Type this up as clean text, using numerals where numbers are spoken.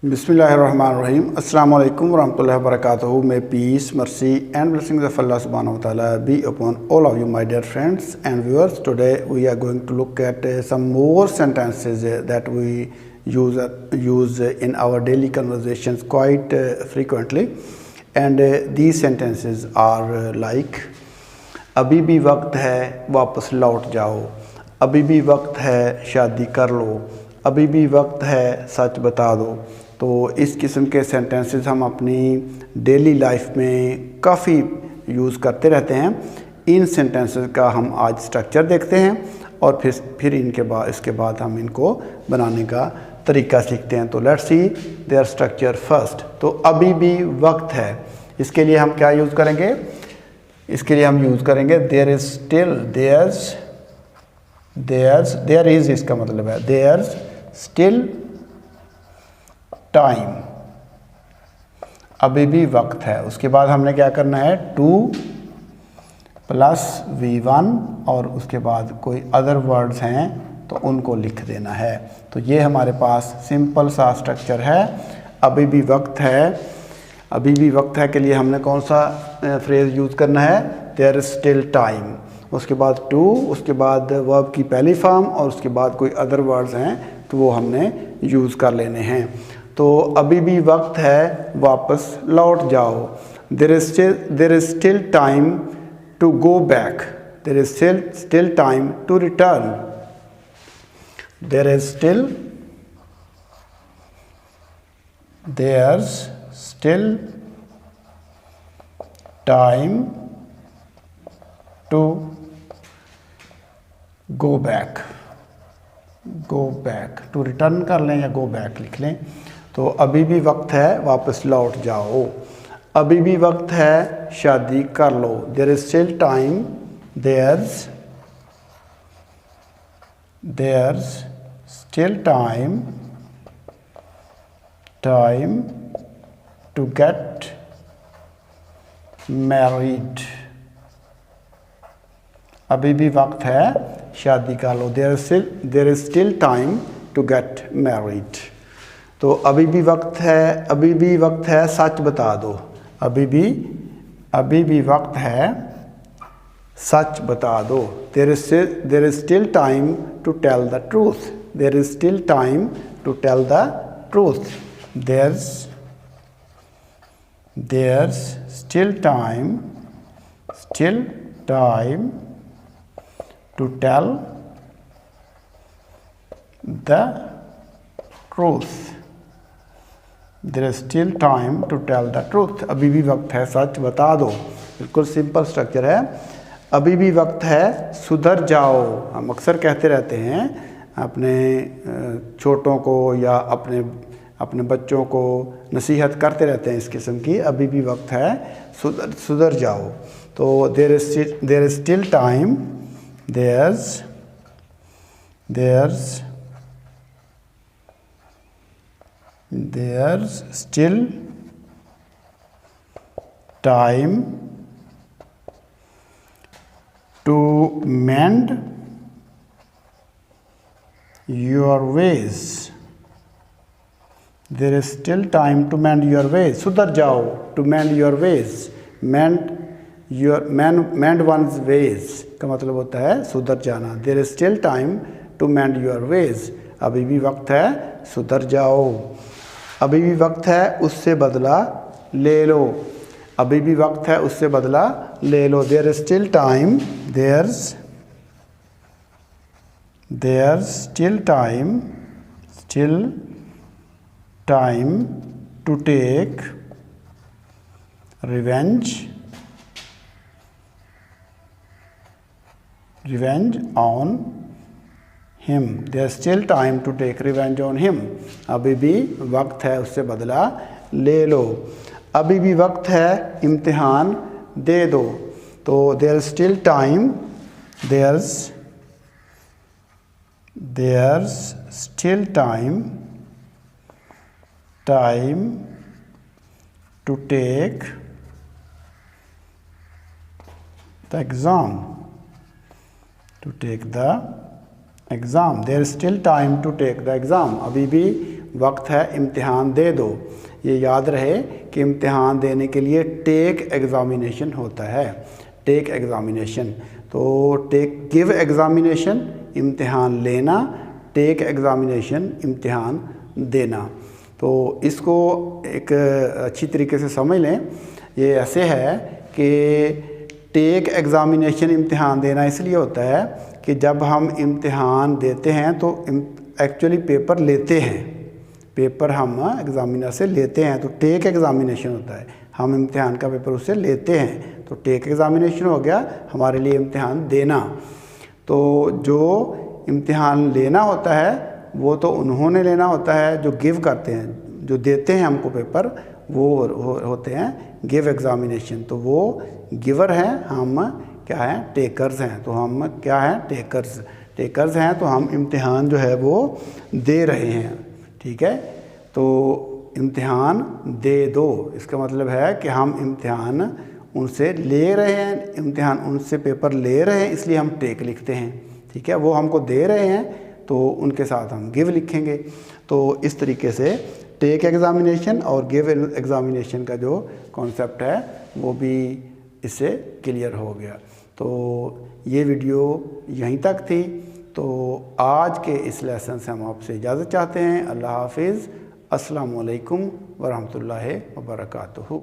बिस्मिल्लाहिर्रहमानिर्रहीम अस्सलाम वालेकुम वरहमतुल्लाहि वबरकातुहू। May peace, mercy and blessings of Allah subhanahu wa ta'ala be upon all of you, my dear friends and viewers. Today we are going to look at some more sentences that we use in our daily conversations quite frequently, and these sentences are like अभी भी वक्त है वापस लौट जाओ, अभी भी वक्त है शादी कर लो, अभी भी वक्त है सच बता दो। तो इस किस्म के सेंटेंसेस हम अपनी डेली लाइफ में काफ़ी यूज़ करते रहते हैं। इन सेंटेंसेस का हम आज स्ट्रक्चर देखते हैं और फिर इसके बाद हम इनको बनाने का तरीका सीखते हैं। तो let's see there structure first. तो अभी भी वक्त है, इसके लिए हम क्या यूज़ करेंगे? इसके लिए हम यूज़ करेंगे there is still, there is इसका मतलब है देयर स्टिल टाइम, अभी भी वक्त है। उसके बाद हमने क्या करना है, टू प्लस V1 और उसके बाद कोई अदर वर्ड्स हैं तो उनको लिख देना है। तो ये हमारे पास सिंपल सा स्ट्रक्चर है। अभी भी वक्त है, अभी भी वक्त है के लिए हमने कौन सा फ्रेज़ यूज़ करना है? There is still time. उसके बाद टू, उसके बाद वर्ब की पहली फॉर्म और उसके बाद कोई अदर वर्ड्स हैं तो वो हमने यूज़ कर लेने हैं। तो अभी भी वक्त है वापस लौट जाओ। There is still time to go back, there is still time to return, there is still time to go back, to return कर लें या गो बैक लिख लें। तो अभी भी वक्त है वापस लौट जाओ, अभी भी वक्त है शादी कर लो। There is still time, there's still time to get married, अभी भी वक्त है शादी कर लो। There is still time to get married. तो अभी भी वक्त है सच बता दो, अभी भी वक्त है सच बता दो। There is still time to tell the truth, there is still time to tell the truth, there still time to tell the truth, there is still time to tell the truth। अभी भी वक्त है सच बता दो। बिल्कुल simple structure है। अभी भी वक्त है सुधर जाओ। हम अक्सर कहते रहते हैं अपने छोटों को या अपने बच्चों को नसीहत करते रहते हैं इस किस्म की, अभी भी वक्त है सुधर जाओ। तो there is still time, there's still time to mend your ways, there is still time to mend your ways। सुधर जाओ, to mend your ways, mend one's ways का मतलब होता है सुधर जाना। There is still time to mend your ways, अभी भी वक्त है सुधर जाओ। अभी भी वक्त है उससे बदला ले लो, अभी भी वक्त है उससे बदला ले लो। There is still time, there still time to take revenge on him, there's still time to take revenge on him। अभी भी वक्त है उससे बदला ले लो। अभी भी वक्त है इम्तिहान दे दो। तो there's still time, there's still time to take the exam, there is still time to take the exam। अभी भी वक्त है इम्तिहान दे दो। ये याद रहे कि इम्तिहान देने के लिए टेक एग्ज़ामिनेशन होता है, टेक एग्ज़ामिनेशन। तो टेक गिव एग्ज़ामिनेशन इम्तिहान लेना, टेक एग्ज़ामिनेशन इम्तिहान देना। तो इसको एक अच्छी तरीके से समझ लें। ये ऐसे है कि टेक एग्ज़ामिनेशन इम्तिहान देना इसलिए होता है कि जब हम इम्तिहान देते हैं तो एक्चुअली पेपर लेते हैं, पेपर हम एग्ज़ामिनर से लेते हैं, तो टेक एग्ज़ामिनेशन होता है। हम इम्तिहान का पेपर उससे लेते हैं, तो टेक एग्ज़ामिनेशन हो गया हमारे लिए इम्तिहान देना। तो जो इम्तिहान लेना होता है वो तो उन्होंने लेना होता है जो गिव करते हैं, जो देते हैं हमको पेपर, वो होते हैं गिव एग्ज़ामिनेशन। तो वो गिवर हैं, हम क्या हैं, टेकर्स हैं। तो हम क्या हैं, टेकर्स हैं। तो हम इम्तिहान जो है वो दे रहे हैं, ठीक है। तो इम्तिहान दे दो इसका मतलब है कि हम इम्तिहान उनसे ले रहे हैं, इम्तिहान उनसे पेपर ले रहे हैं, इसलिए हम टेक लिखते हैं, ठीक है। वो हमको दे रहे हैं तो उनके साथ हम गिव लिखेंगे। तो इस तरीके से टेक एग्ज़ामिनेशन और गिव एग्ज़ामिनेशन का जो कॉन्सेप्ट है वो भी इससे क्लियर हो गया। तो ये वीडियो यहीं तक थी। तो आज के इस लेसन से हम आपसे इजाज़त चाहते हैं। अल्लाह हाफिज़। अस्सलामु अलैकुम वरहमतुल्लाहि वबरकातुहू।